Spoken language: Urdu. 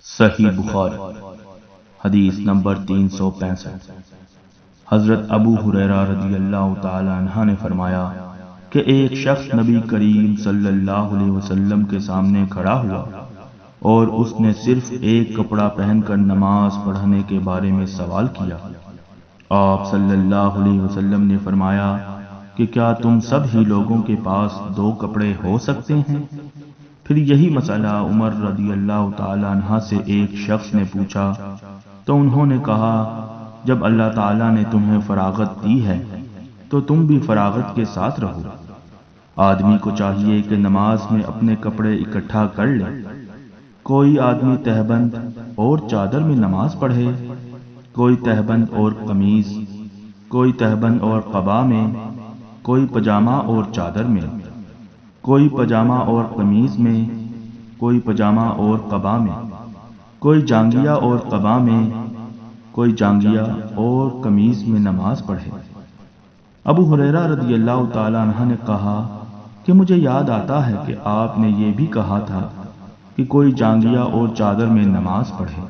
صحیح بخاری حدیث نمبر 365۔ حضرت ابو ہریرہ رضی اللہ تعالی عنہ نے فرمایا کہ ایک شخص نبی کریم صلی اللہ علیہ وسلم کے سامنے کھڑا ہوا اور اس نے صرف ایک کپڑا پہن کر نماز پڑھنے کے بارے میں سوال کیا۔ آپ صلی اللہ علیہ وسلم نے فرمایا کہ کیا تم سب ہی لوگوں کے پاس 2 کپڑے ہو سکتے ہیں؟ پھر یہی مسئلہ عمر رضی اللہ تعالی عنہ سے ایک شخص نے پوچھا تو انہوں نے کہا، جب اللہ تعالیٰ نے تمہیں فراغت دی ہے تو تم بھی فراغت کے ساتھ رہو۔ آدمی کو چاہیے کہ نماز میں اپنے کپڑے اکٹھا کر لے۔ کوئی آدمی تہبند اور چادر میں نماز پڑھے، کوئی تہبند اور قمیض، کوئی تہبند اور قبا میں، کوئی پجامہ اور چادر میں، کوئی پجامہ اور قمیض میں، کوئی پجامہ اور قبا میں، کوئی جانگیا اور قبا میں، کوئی جانگیا اور قمیض میں نماز پڑھے۔ ابو ہریرہ رضی اللہ تعالی عنہ نے کہا کہ مجھے یاد آتا ہے کہ آپ نے یہ بھی کہا تھا کہ کوئی جانگیا اور چادر میں نماز پڑھے۔